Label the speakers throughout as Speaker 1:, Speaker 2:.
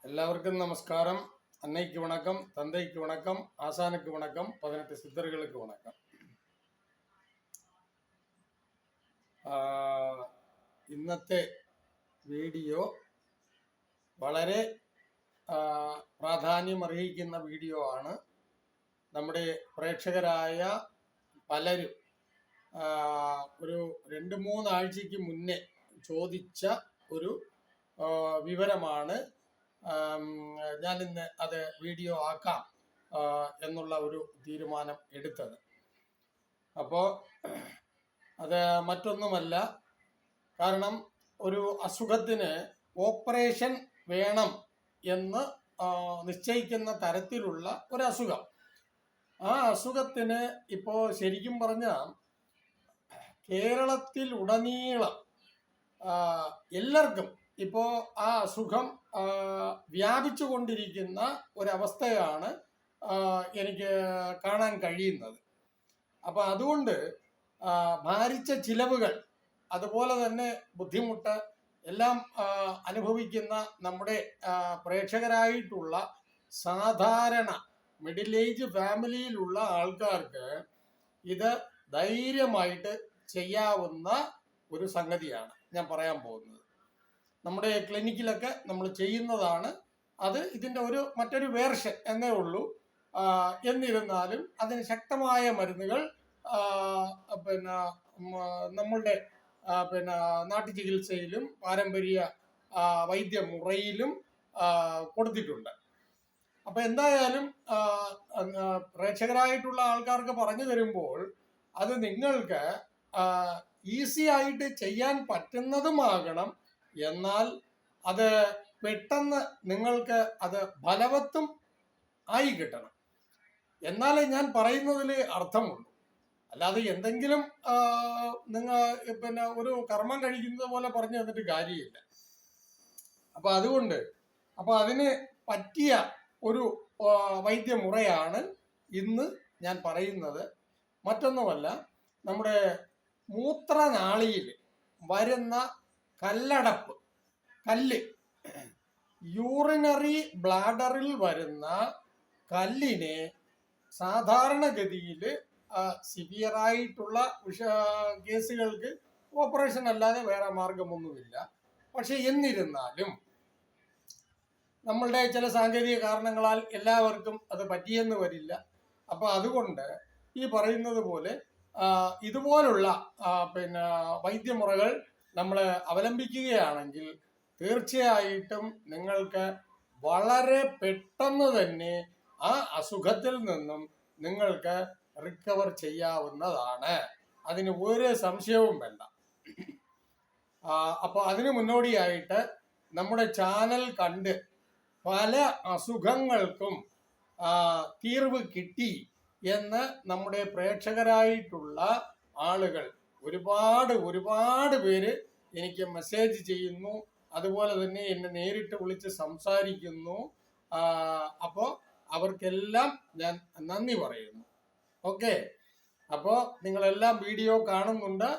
Speaker 1: எல்லாருக்கும் நமஸ்காரம். அன்னைக்கு வணக்கம், தந்தைக்கு வணக்கம், ஆசானுக்கு வணக்கம், 18 சித்தர்களுக்கு வணக்கம். ഇന്നത്തെ വീഡിയോ വളരെ പ്രാധാന്യമർഹിക്കുന്ന വീഡിയോ ആണ്. നമ്മുടെ പ്രേക്ഷകരായ പലരും ഒരു 2-3 ആഴ്ചയ്ക്ക് മുന്നേ ചോദിച്ച ഒരു വിവരമാണ്. ഞാനിന്ന് അത് വീഡിയോ ആക്കാം എന്നുള്ള ഒരു തീരുമാനം എടുത്തത്. അപ്പോൾ അത് മറ്റൊന്നുമല്ല, കാരണം ഒരു അസുഖത്തിന് ഓപ്പറേഷൻ വേണം എന്ന് നിശ്ചയിക്കുന്ന തരത്തിലുള്ള ഒരു അസുഖം. ആ അസുഖത്തിന് ഇപ്പോൾ ശരിക്കും പറഞ്ഞാൽ കേരളത്തിൽ ഉടനീളം എല്ലാവർക്കും ഇപ്പോൾ ആ അസുഖം വ്യാപിച്ചു കൊണ്ടിരിക്കുന്ന ഒരവസ്ഥയാണ് എനിക്ക് കാണാൻ കഴിയുന്നത്. അപ്പോൾ അതുകൊണ്ട് ഭാരിച്ച ചിലവുകൾ, അതുപോലെ തന്നെ ബുദ്ധിമുട്ട് എല്ലാം അനുഭവിക്കുന്ന നമ്മുടെ പ്രേക്ഷകരായിട്ടുള്ള സാധാരണ മിഡിൽ ഏജ് ഫാമിലിയിലുള്ള ആൾക്കാർക്ക് ഇത് ധൈര്യമായിട്ട് ചെയ്യാവുന്ന ഒരു സംഗതിയാണ് ഞാൻ പറയാൻ പോകുന്നത്. നമ്മുടെ ക്ലിനിക്കിലൊക്കെ നമ്മൾ ചെയ്യുന്നതാണ്. അത് ഇതിൻ്റെ മറ്റൊരു വേർഷൻ എന്നേ ഉള്ളൂ. എന്നിരുന്നാലും അതിന് ശക്തമായ മരുന്നുകൾ നമ്മളുടെ നാട്ടു ചികിത്സയിലും പാരമ്പര്യ വൈദ്യമുറയിലും കൊടുത്തിട്ടുണ്ട്. അപ്പം എന്തായാലും പ്രേക്ഷകരായിട്ടുള്ള ആൾക്കാർക്ക് പറഞ്ഞു തരുമ്പോൾ അത് നിങ്ങൾക്ക് ഈസി ആയിട്ട് ചെയ്യാൻ പറ്റുന്നതുമാകണം. എന്നാൽ അത് പെട്ടെന്ന് നിങ്ങൾക്ക് അത് ഫലവത്തും ആയി കിട്ടണം. എന്നാലേ ഞാൻ പറയുന്നതിൽ അർത്ഥമുള്ളൂ. അല്ലാതെ എന്തെങ്കിലും നിങ്ങൾ ഒരു കർമ്മം കഴിക്കുന്നത് പോലെ പറഞ്ഞു തന്നിട്ട് കാര്യമില്ല. അപ്പൊ അതുകൊണ്ട് അതിന് പറ്റിയ ഒരു വൈദ്യമുറയാണ് ഇന്ന് ഞാൻ പറയുന്നത്. മറ്റൊന്നുമല്ല, നമ്മുടെ മൂത്രനാളിയിൽ വരുന്ന കല്ലടപ്പ്, യൂറിനറി ബ്ലാഡറിൽ വരുന്ന കല്ലിനെ സാധാരണഗതിയിൽ സിവിയറായിട്ടുള്ള കേസുകൾക്ക് ഓപ്പറേഷൻ അല്ലാതെ വേറെ മാർഗമൊന്നുമില്ല. പക്ഷെ എന്നിരുന്നാലും നമ്മളുടെ ചില സാങ്കേതിക കാരണങ്ങളാൽ എല്ലാവർക്കും അത് പറ്റിയെന്ന് വരില്ല. അപ്പൊ അതുകൊണ്ട് ഈ പറയുന്നത് പോലെ ഇതുപോലുള്ള വൈദ്യമുറകൾ നമ്മൾ അവലംബിക്കുകയാണെങ്കിൽ തീർച്ചയായിട്ടും നിങ്ങൾക്ക് വളരെ പെട്ടെന്ന് തന്നെ ആ അസുഖത്തിൽ നിന്നും നിങ്ങൾക്ക് റിക്കവർ ചെയ്യാവുന്നതാണ്. അതിന് ഒരു സംശയവും വേണ്ട. അപ്പോൾ അതിന് മുന്നോടിയായിട്ട് നമ്മുടെ ചാനൽ കണ്ട് പല അസുഖങ്ങൾക്കും തീർവ് കിട്ടി എന്ന് നമ്മുടെ പ്രേക്ഷകരായിട്ടുള്ള ആളുകൾ ഒരുപാട് പേര് എനിക്ക് മെസ്സേജ് ചെയ്യുന്നു. അതുപോലെ തന്നെ എന്നെ നേരിട്ട് വിളിച്ച് സംസാരിക്കുന്നു. അപ്പോൾ അവർക്കെല്ലാം ഞാൻ നന്ദി പറയുന്നു. ഓക്കെ, അപ്പോൾ നിങ്ങളെല്ലാം വീഡിയോ കാണുന്നുണ്ട്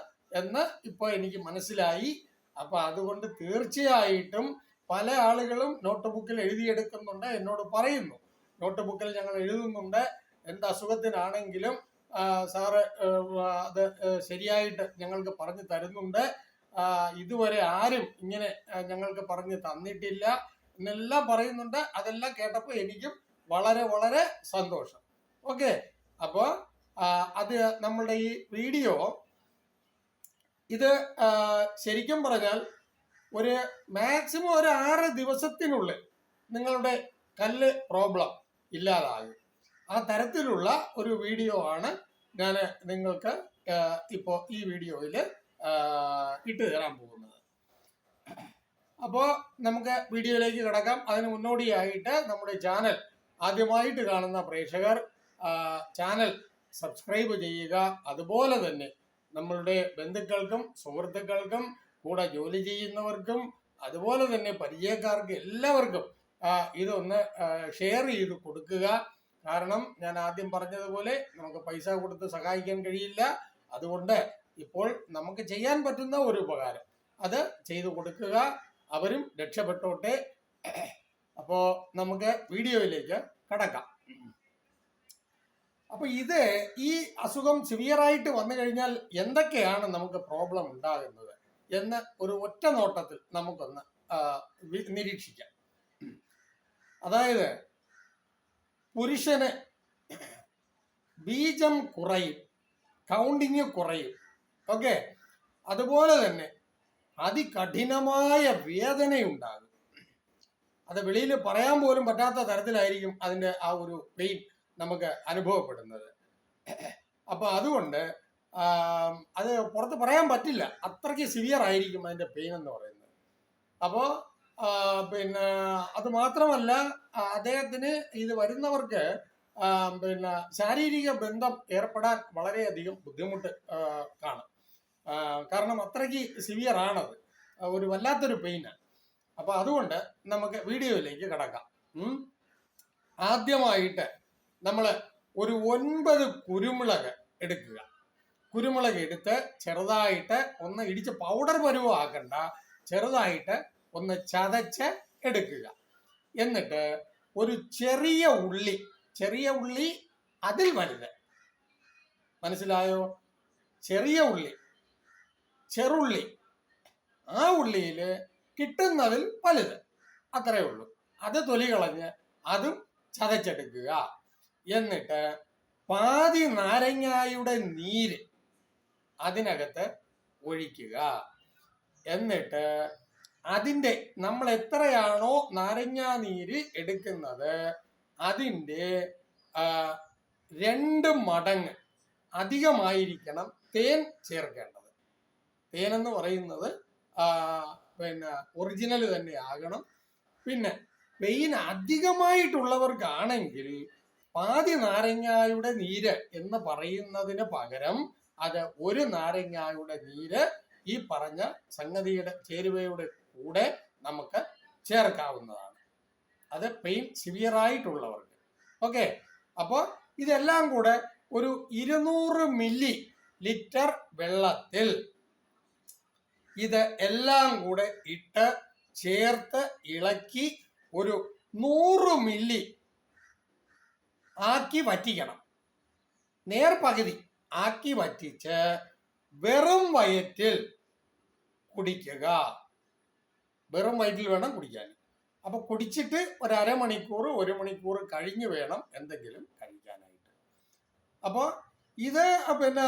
Speaker 1: എന്ന് ഇപ്പോൾ എനിക്ക് മനസ്സിലായി. അപ്പോൾ അതുകൊണ്ട് തീർച്ചയായിട്ടും പല ആളുകളും നോട്ട് ബുക്കിൽ എഴുതിയെടുക്കുന്നുണ്ട്, എന്നോട് പറയുന്നു. നോട്ട് ബുക്കിൽ ഞങ്ങൾ എഴുതുന്നുണ്ട്, എന്ത് അസുഖത്തിനാണെങ്കിലും സാറ് അത് ശരിയായിട്ട് ഞങ്ങൾക്ക് പറഞ്ഞു തരുന്നുണ്ട്. ഇതുവരെ ആരും ഇങ്ങനെ ഞങ്ങൾക്ക് പറഞ്ഞു തന്നിട്ടില്ല എന്നെല്ലാം പറയുന്നുണ്ട്. അതെല്ലാം കേട്ടപ്പോൾ എനിക്കും വളരെ സന്തോഷം. ഓക്കെ, അപ്പോൾ അത് നമ്മളുടെ ഈ വീഡിയോ ഇത് ശരിക്കും പറഞ്ഞാൽ ഒരു മാക്സിമം ഒരു 6 ദിവസത്തിനുള്ളിൽ നിങ്ങളുടെ കല്ല് പ്രോബ്ലം ഇല്ലാതാകും. ആ തരത്തിലുള്ള ഒരു വീഡിയോ ആണ് ഞാൻ നിങ്ങൾക്ക് ഇപ്പോൾ ഈ വീഡിയോയിൽ ഇട്ട് തരാൻ പോകുന്നത്. അപ്പോൾ നമുക്ക് വീഡിയോയിലേക്ക് കിടക്കാം. അതിന് മുന്നോടിയായിട്ട് നമ്മുടെ ചാനൽ ആദ്യമായിട്ട് കാണുന്ന പ്രേക്ഷകർ ചാനൽ സബ്സ്ക്രൈബ് ചെയ്യുക. അതുപോലെ തന്നെ നമ്മളുടെ ബന്ധുക്കൾക്കും സുഹൃത്തുക്കൾക്കും കൂടെ ജോലി ചെയ്യുന്നവർക്കും അതുപോലെ തന്നെ പരിചയക്കാർക്ക് എല്ലാവർക്കും ഇതൊന്ന് ഷെയർ ചെയ്ത് കൊടുക്കുക. കാരണം ഞാൻ ആദ്യം പറഞ്ഞതുപോലെ നമുക്ക് പൈസ കൊടുത്ത് സഹായിക്കാൻ കഴിയില്ല. അതുകൊണ്ട് ഇപ്പോൾ നമുക്ക് ചെയ്യാൻ പറ്റുന്ന ഒരു ഉപകാരം അത് ചെയ്തു കൊടുക്കുക. അവരും രക്ഷപ്പെട്ടോട്ടെ. അപ്പോൾ നമുക്ക് വീഡിയോയിലേക്ക് കടക്കാം. അപ്പൊ ഈ അസുഖം സിവിയറായിട്ട് വന്നു കഴിഞ്ഞാൽ എന്തൊക്കെയാണ് നമുക്ക് പ്രോബ്ലം ഉണ്ടാകുന്നത് എന്ന് ഒരു ഒറ്റ നോട്ടത്തിൽ നമുക്കൊന്ന് നിരീക്ഷിക്കാം. അതായത് പുരുഷന് ബീജം കുറയും, കൗണ്ടിങ് കുറയും. ഓക്കെ, അതുപോലെ തന്നെ അതികഠിനമായ വേദനയുണ്ടാകും. അത് വെളിയിൽ പറയാൻ പോലും പറ്റാത്ത തരത്തിലായിരിക്കും അതിൻ്റെ ആ ഒരു പെയിൻ നമുക്ക് അനുഭവപ്പെടുന്നത്. അപ്പൊ അതുകൊണ്ട് അത് പുറത്ത് പറയാൻ പറ്റില്ല, അത്രയ്ക്ക് സിവിയർ ആയിരിക്കും അതിൻ്റെ പെയിൻ എന്ന് പറയുന്നത്. അപ്പോൾ പിന്നെ അത് മാത്രമല്ല, അദ്ദേഹത്തിന് ഇത് വരുന്നവർക്ക് പിന്നെ ശാരീരിക ബന്ധം ഏർപ്പെടാൻ വളരെയധികം ബുദ്ധിമുട്ട് കാണും. കാരണം അത്രയ്ക്ക് സിവിയർ ആണത്, ഒരു വല്ലാത്തൊരു പെയിനാണ്. അപ്പൊ അതുകൊണ്ട് നമുക്ക് വീഡിയോയിലേക്ക് കടക്കാം. ആദ്യമായിട്ട് നമ്മൾ ഒരു 9 കുരുമുളക് എടുക്കുക. കുരുമുളക് എടുത്ത് ചെറുതായിട്ട് ഒന്ന് ഇടിച്ച് പൗഡർ പരുവമാക്കണ്ട, ചെറുതായിട്ട് ഒന്ന് ചതച്ച് എടുക്കുക. എന്നിട്ട് ഒരു ചെറിയ ഉള്ളി അതിൽ വലുത്, മനസ്സിലായോ? ചെറിയ ഉള്ളി, ചെറുള്ളി, ആ ഉള്ളിയിൽ കിട്ടുന്നതിൽ വലുത്, അത്രയേ ഉള്ളൂ. അത് തൊലി കളഞ്ഞ് അതും ചതച്ചെടുക്കുക. എന്നിട്ട് പാതി നാരങ്ങായുടെ നീര് അതിനകത്ത് ഒഴിക്കുക. എന്നിട്ട് അതിൻ്റെ നമ്മൾ എത്രയാണോ നാരങ്ങാ നീര് എടുക്കുന്നത് അതിൻ്റെ 2 മടങ്ങ് അധികമായിരിക്കണം തേൻ ചേർക്കേണ്ടത്. തേൻ എന്ന് പറയുന്നത് പിന്നെ ഒറിജിനൽ തന്നെ ആകണം. പിന്നെ പെയിൻ അധികമായിട്ടുള്ളവർക്കാണെങ്കിൽ പാതി നാരങ്ങായുടെ നീര് എന്ന് പറയുന്നതിന് പകരം അത് 1 നാരങ്ങായുടെ നീര് ഈ പറഞ്ഞ സംഗതിയുടെ ചേരുവയുടെ കൂടെ നമുക്ക് ചേർക്കാവുന്നതാണ്. അത് പെയിൻ സിവിയർ ആയിട്ടുള്ളവർക്ക്. ഓക്കെ, അപ്പോൾ ഇതെല്ലാം കൂടെ ഒരു 200 മില്ലി ലിറ്റർ വെള്ളത്തിൽ ഇത് എല്ലാം കൂടെ ഇട്ട് ചേർത്ത് ഇളക്കി ഒരു 100 മില്ലി ആക്കി വറ്റിക്കണം. നേർപകുതി ആക്കി വറ്റിച്ച് വെറും വയറ്റിൽ കുടിക്കുക. വെറും വയറ്റിൽ വേണം കുടിക്കാൻ. അപ്പൊ കുടിച്ചിട്ട് ഒരു അരമണിക്കൂർ 1 മണിക്കൂർ കഴിഞ്ഞ് വേണം എന്തെങ്കിലും കഴിക്കാനായിട്ട്. അപ്പോൾ ഇത് പിന്നെ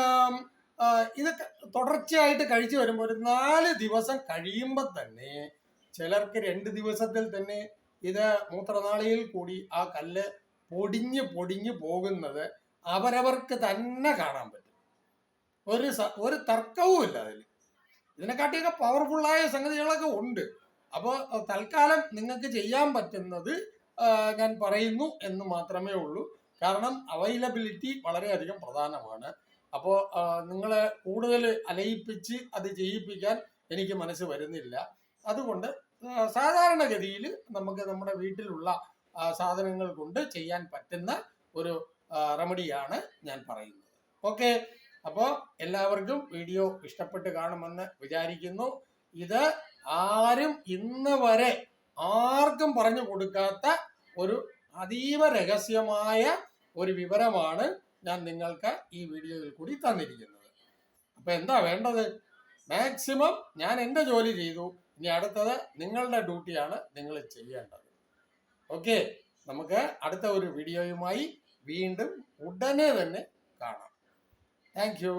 Speaker 1: ഇത് തുടർച്ചയായിട്ട് കഴിച്ചു വരുമ്പോൾ ഒരു 4 ദിവസം കഴിയുമ്പോൾ തന്നെ ചിലർക്ക് 2 ദിവസത്തിൽ തന്നെ ഇത് മൂത്രനാളിയിൽ കൂടി ആ കല്ല് പൊടിഞ്ഞ് പോകുന്നത് അവരവർക്ക് തന്നെ കാണാൻ പറ്റും. ഒരു തർക്കവും ഇല്ല അതിൽ. ഇതിനെക്കാട്ടിയൊക്കെ പവർഫുള്ളായ സംഗതികളൊക്കെ ഉണ്ട്. അപ്പോൾ തൽക്കാലം നിങ്ങൾക്ക് ചെയ്യാൻ പറ്റുന്നത് ഞാൻ പറയുന്നു എന്ന് മാത്രമേ ഉള്ളൂ. കാരണം അവൈലബിലിറ്റി വളരെയധികം പ്രധാനമാണ്. അപ്പോൾ നിങ്ങളെ കൂടുതൽ അലയിപ്പിച്ച് അത് ചെയ്യിപ്പിക്കാൻ എനിക്ക് മനസ്സ് വരുന്നില്ല. അതുകൊണ്ട് സാധാരണഗതിയിൽ നമുക്ക് നമ്മുടെ വീട്ടിലുള്ള സാധനങ്ങൾ കൊണ്ട് ചെയ്യാൻ പറ്റുന്ന ഒരു റെമഡിയാണ് ഞാൻ പറയുന്നത്. ഓക്കെ, അപ്പോൾ എല്ലാവർക്കും വീഡിയോ ഇഷ്ടപ്പെട്ട് കാണുമെന്ന് വിചാരിക്കുന്നു. ഇത് ആരും ഇന്ന് വരെ ആർക്കും പറഞ്ഞു കൊടുക്കാത്ത ഒരു അതീവ രഹസ്യമായ ഒരു വിവരമാണ് ഞാൻ നിങ്ങൾക്ക് ഈ വീഡിയോയിൽ കൂടി തന്നിരിക്കുന്നത്. അപ്പൊ എന്താ വേണ്ടത്? മാക്സിമം ഞാൻ എൻ്റെ ജോലി ചെയ്തു. ഇനി അടുത്തത് നിങ്ങളുടെ ഡ്യൂട്ടിയാണ് നിങ്ങൾ ചെയ്യേണ്ടത്. ഓക്കെ, നമുക്ക് അടുത്ത ഒരു വീഡിയോയുമായി വീണ്ടും ഉടനെ തന്നെ കാണാം. Thank you.